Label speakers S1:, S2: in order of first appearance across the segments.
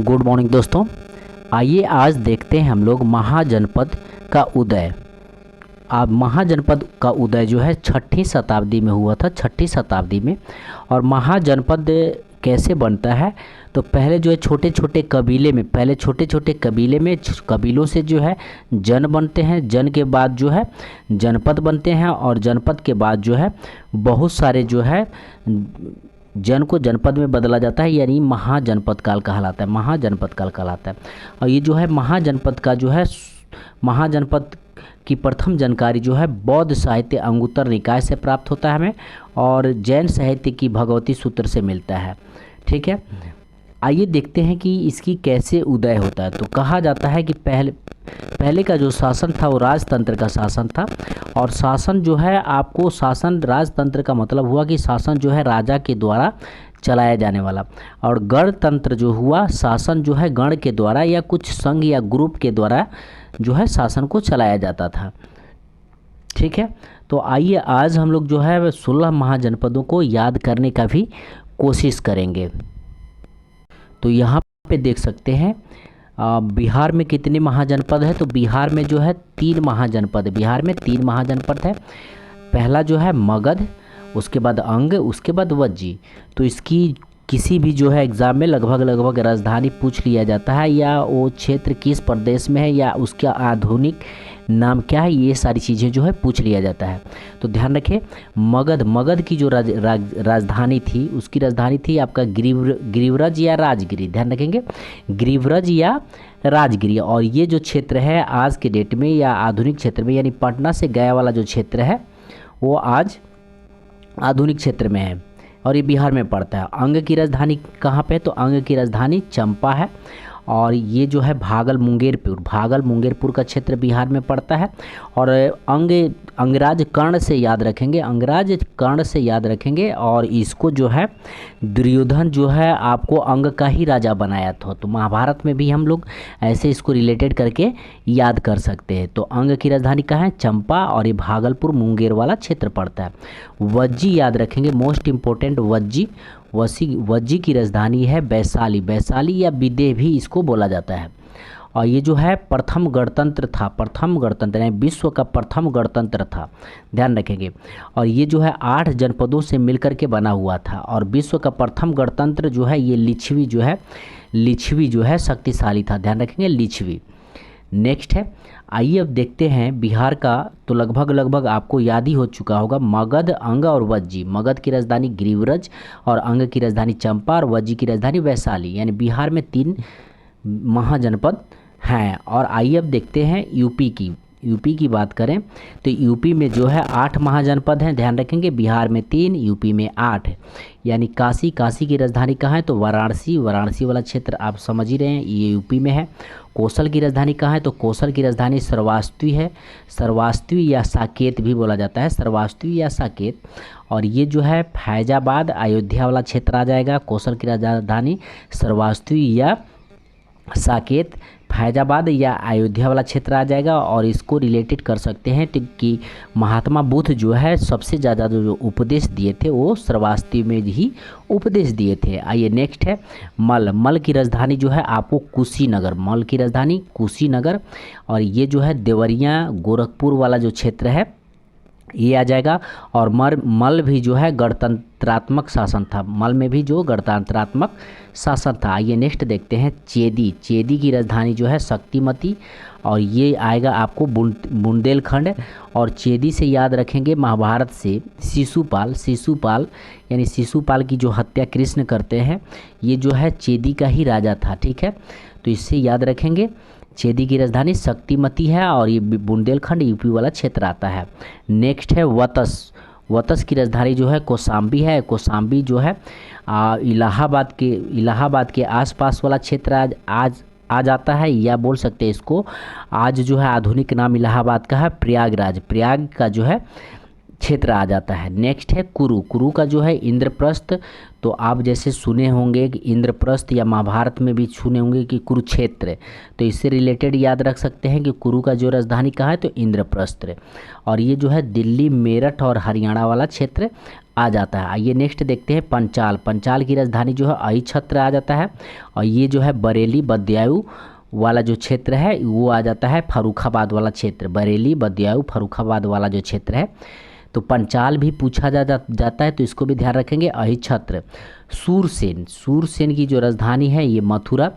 S1: Good morning दोस्तों। आइए आज देखते हैं हम लोग महाजनपद का उदय। अब महाजनपद का उदय जो है 6ठी शताब्दी में हुआ था, 6ठी शताब्दी में। और महाजनपद कैसे बनता है, तो पहले जो है छोटे छोटे कबीले में, पहले छोटे छोटे कबीले में कबीलों से जो है जन बनते हैं, जन के बाद जो है जनपद बनते हैं, और जनपद के बाद जो है बहुत सारे जो है जन को जनपद में बदला जाता है, यानी महाजनपद काल कहलाता है, महाजनपद काल कहलाता है। और ये जो है महाजनपद का जो है महाजनपद की प्रथम जानकारी जो है बौद्ध साहित्य अंगुत्तर निकाय से प्राप्त होता है हमें, और जैन साहित्य की भगवती सूत्र से मिलता है। ठीक है, आइए देखते हैं कि इसकी कैसे उदय होता है। तो कहा जाता है कि पहले का जो शासन था वो राजतंत्र का शासन था, और शासन जो है आपको शासन राजतंत्र का मतलब हुआ कि शासन जो है राजा के द्वारा चलाया जाने वाला, और गणतंत्र जो हुआ शासन जो है गण के द्वारा या कुछ संघ या ग्रुप के द्वारा जो है शासन को चलाया जाता था। ठीक है, तो आइए आज हम लोग जो है 16 महाजनपदों को याद करने का भी कोशिश करेंगे। तो यहाँ पे देख सकते हैं बिहार में कितने महाजनपद है, तो बिहार में जो है 3 महाजनपद है। बिहार में 3 महाजनपद है। पहला जो है मगध, उसके बाद अंग, उसके बाद वज्जी। तो इसकी किसी भी जो है एग्ज़ाम में लगभग राजधानी पूछ लिया जाता है, या वो क्षेत्र किस प्रदेश में है, या उसका आधुनिक नाम क्या है, ये सारी चीज़ें जो है पूछ लिया जाता है। तो ध्यान रखें, मगध की जो राजधानी थी, उसकी राजधानी थी आपका गिरिव्रज या राजगिरी। ध्यान रखेंगे, गिरिव्रज या राजगिरी। और ये जो क्षेत्र है आज के डेट में या आधुनिक क्षेत्र में, यानी पटना से गया वाला जो क्षेत्र है वो आज आधुनिक क्षेत्र में है, और ये बिहार में पड़ता है। अंग की राजधानी कहाँ पे है, तो अंग की राजधानी चंपा है, और ये जो है भागल मुंगेरपुर का क्षेत्र बिहार में पड़ता है। और अंगराज कर्ण से याद रखेंगे, अंगराज कर्ण से याद रखेंगे, और इसको जो है दुर्योधन जो है आपको अंग का ही राजा बनाया था। तो महाभारत में भी हम लोग ऐसे इसको रिलेटेड करके याद कर सकते हैं। तो अंग की राजधानी कहाँ है, चंपा, और ये भागलपुर मुंगेर वाला क्षेत्र पड़ता है। वज्जी याद रखेंगे, मोस्ट इम्पोर्टेंट वज्जी की राजधानी है वैशाली या विदेह भी इसको बोला जाता है। और ये जो है प्रथम गणतंत्र था, यानी विश्व का प्रथम गणतंत्र था, ध्यान रखेंगे। और ये जो है 8 जनपदों से मिलकर के बना हुआ था, और विश्व का प्रथम गणतंत्र जो है ये लिच्छवी जो है शक्तिशाली था, ध्यान रखेंगे, लिच्छवी। नेक्स्ट है, आइए अब देखते हैं बिहार का। तो लगभग आपको याद ही हो चुका होगा, मगध, अंग और वज्जी। मगध की राजधानी गिरिव्रज, और अंग की राजधानी चंपा, और वज्जी की राजधानी वैशाली। यानी बिहार में 3 महाजनपद हैं। और आइए अब देखते हैं यूपी की बात करें तो यूपी में जो है 8 महाजनपद हैं, ध्यान रखेंगे। बिहार में 3, यूपी में 8। यानी काशी की राजधानी कहाँ है, तो वाराणसी वाला क्षेत्र आप समझ ही रहे हैं, ये यूपी में है। कौशल की राजधानी कहाँ है, तो कौशल की राजधानी श्रवास्तवी है, श्रवास्तवी या साकेत भी बोला जाता है, श्रवास्तवी या साकेत। और ये जो है फैजाबाद अयोध्या वाला क्षेत्र आ जाएगा। कौशल की राजधानी श्रवास्तवी या साकेत, फैजाबाद या अयोध्या वाला क्षेत्र आ जाएगा। और इसको रिलेटेड कर सकते हैं कि महात्मा बुद्ध जो है सबसे ज़्यादा जो उपदेश दिए थे वो श्रवास्तवी में ही उपदेश दिए थे। आइए नेक्स्ट है मल की राजधानी जो है आपको कुशीनगर, मल की राजधानी कुशीनगर। और ये जो है देवरिया गोरखपुर वाला जो क्षेत्र है ये आ जाएगा। और मल भी जो है गणतंत्रात्मक शासन था, मल में भी जो गणतंत्रात्मक शासन था। आइए नेक्स्ट देखते हैं चेदी की राजधानी जो है शक्तिमती, और ये आएगा आपको बुंदेलखंड। और चेदी से याद रखेंगे महाभारत से शिशुपाल यानी शिशुपाल की जो हत्या कृष्ण करते हैं, ये जो है चेदी का ही राजा था। ठीक है, तो इससे याद रखेंगे। चेदी की राजधानी शक्तिमती है, और ये बुंदेलखंड यूपी वाला क्षेत्र आता है। नेक्स्ट है वतस की राजधानी जो है कौशाम्बी है। कौशाम्बी जो है इलाहाबाद के आसपास वाला क्षेत्र आज आ जाता है, या बोल सकते हैं इसको आज जो है आधुनिक नाम इलाहाबाद का है प्रयाग का जो है क्षेत्र आ जाता है। नेक्स्ट है कुरु। कुरु का जो है इंद्रप्रस्थ, तो आप जैसे सुने होंगे कि इंद्रप्रस्थ, या महाभारत में भी सुने होंगे कि कुरुक्षेत्र, तो इससे रिलेटेड याद रख सकते हैं कि कुरु का जो राजधानी कहाँ है, तो इंद्रप्रस्थ। और ये जो है दिल्ली, मेरठ और हरियाणा वाला क्षेत्र आ जाता है। आइए नेक्स्ट देखते हैं पंचाल। पंचाल की राजधानी जो है अहिच्छत्र आ जाता है। और ये जो है बरेली, बदायूं वाला जो क्षेत्र है वो आ जाता है फर्रुखाबाद वाला क्षेत्र। बरेली, बदायूं, फर्रुखाबाद वाला जो क्षेत्र है, तो पंचाल भी पूछा जाता है, तो इसको भी ध्यान रखेंगे। अहिच्छत्र। सूरसेन। सूरसेन की जो राजधानी है ये मथुरा,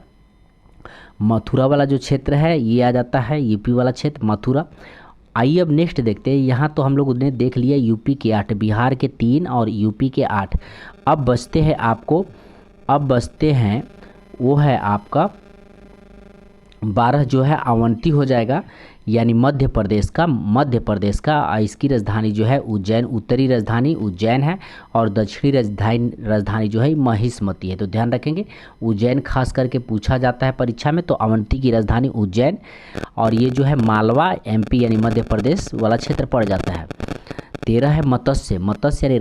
S1: मथुरा वाला जो क्षेत्र है ये आ जाता है, यूपी वाला क्षेत्र मथुरा। आइए अब नेक्स्ट देखते हैं। यहाँ तो हम लोग ने देख लिया यूपी के 8, बिहार के 3 और यूपी के 8। अब बचते हैं वो है आपका 12 जो है अवंती हो जाएगा, यानी मध्य प्रदेश का इसकी राजधानी जो है उज्जैन। उत्तरी राजधानी उज्जैन है और दक्षिणी राजधानी जो है महिष्मती है। तो ध्यान रखेंगे, उज्जैन खास करके पूछा जाता है परीक्षा में, तो अवंती की राजधानी उज्जैन। और ये जो है मालवा, एमपी यानी मध्य प्रदेश वाला क्षेत्र पड़ जाता है। 13 है मत्स्य। मत्स्य यानी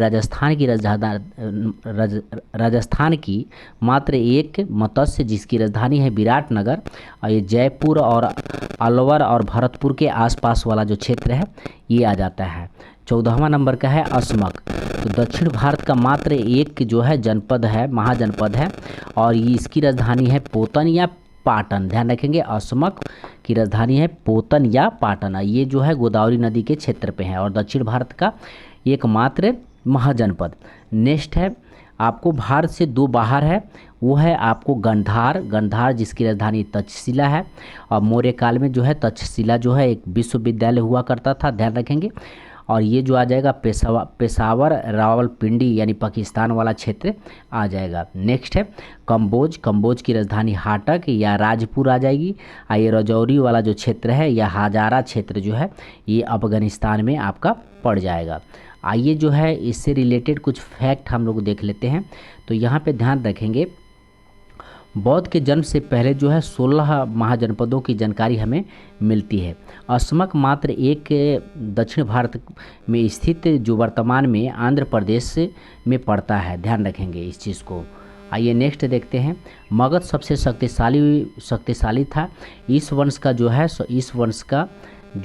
S1: राजस्थान की मात्र एक मत्स्य, जिसकी राजधानी है विराटनगर। और ये जयपुर और अलवर और भरतपुर के आसपास वाला जो क्षेत्र है ये आ जाता है। 14वां नंबर का है अस्मक। तो दक्षिण भारत का मात्र एक जो है जनपद है, महाजनपद है, और ये इसकी राजधानी है पोतन या पाटन। ध्यान रखेंगे, अस्मक की राजधानी है पोतन या पाटन। ये जो है गोदावरी नदी के क्षेत्र पे है और दक्षिण भारत का एकमात्र महाजनपद। नेक्स्ट है आपको भारत से 2 बाहर है, वो है आपको गंधार जिसकी राजधानी तक्षशिला है। और मौर्य काल में जो है तक्षशिला जो है एक विश्वविद्यालय हुआ करता था, ध्यान रखेंगे। और ये जो आ जाएगा पेशावर, रावलपिंडी यानी पाकिस्तान वाला क्षेत्र आ जाएगा। नेक्स्ट है कंबोज की राजधानी हाटक या राजपुर आ जाएगी। ये रजौरी वाला जो क्षेत्र है या हजारा क्षेत्र जो है ये अफगानिस्तान में आपका पड़ जाएगा। आइए जो है इससे रिलेटेड कुछ फैक्ट हम लोग देख लेते हैं। तो यहाँ पे ध्यान रखेंगे, बौद्ध के जन्म से पहले जो है 16 महाजनपदों की जानकारी हमें मिलती है। अस्मक मात्र एक दक्षिण भारत में स्थित जो वर्तमान में आंध्र प्रदेश में पड़ता है, ध्यान रखेंगे इस चीज़ को। आइए नेक्स्ट देखते हैं। मगध सबसे शक्तिशाली था। इस वंश का जो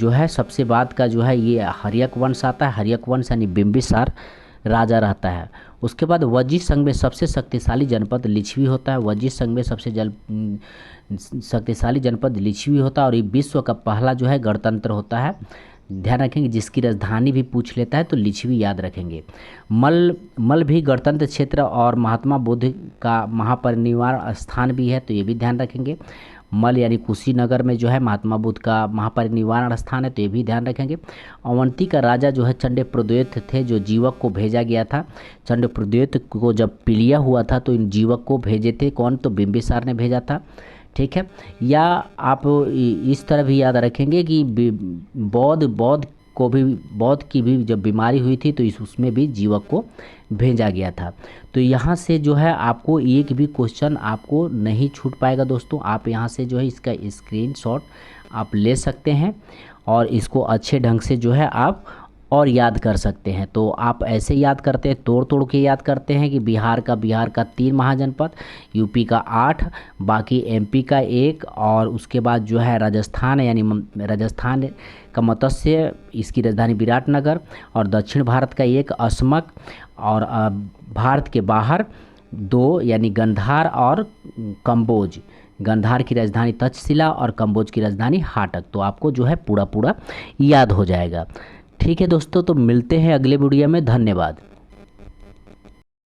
S1: है सबसे बाद का जो है ये हर्यक वंश आता है। हर्यक वंश यानी बिंबिसार राजा रहता है। उसके बाद वज्जी संघ में सबसे शक्तिशाली जनपद लिच्छवी होता है। वज्जी संघ में सबसे शक्तिशाली जनपद लिच्छवी होता है और ये विश्व का पहला जो है गणतंत्र होता है। ध्यान रखेंगे, जिसकी राजधानी भी पूछ लेता है तो लिच्छवी याद रखेंगे। मल भी गणतंत्र क्षेत्र और महात्मा बुद्ध का महापरिनिर्वाण स्थान भी है, तो ये भी ध्यान रखेंगे। मल यानी कुशीनगर में जो है महात्मा बुद्ध का महापरिनिर्वाण स्थान है, तो ये भी ध्यान रखेंगे। अवंती का राजा जो है चंडप्रद्योत थे, जो जीवक को भेजा गया था। चंडप्रद्योत को जब पीलिया हुआ था तो इन जीवक को भेजे थे कौन, तो बिंबिसार ने भेजा था, ठीक है। या आप इस तरह भी याद रखेंगे कि बौद्ध की भी जब बीमारी हुई थी तो उसमें भी जीवक को भेजा गया था। तो यहाँ से जो है आपको एक भी क्वेश्चन आपको नहीं छूट पाएगा दोस्तों। आप यहाँ से जो है इसका स्क्रीनशॉट आप ले सकते हैं और इसको अच्छे ढंग से जो है आप और याद कर सकते हैं। तो आप ऐसे याद करते हैं, तोड़ के याद करते हैं कि बिहार का 3 महाजनपद, यूपी का 8, बाकी एमपी का 1, और उसके बाद जो है राजस्थान यानी राजस्थान का मत्स्य, इसकी राजधानी विराटनगर, और दक्षिण भारत का 1 अस्मक, और भारत के बाहर 2 यानी गंधार और कंबोज। गंधार की राजधानी तक्षशिला और कंबोज की राजधानी हाटक। तो आपको जो है पूरा याद हो जाएगा। ठीक है दोस्तों, तो मिलते हैं अगले वीडियो में। धन्यवाद।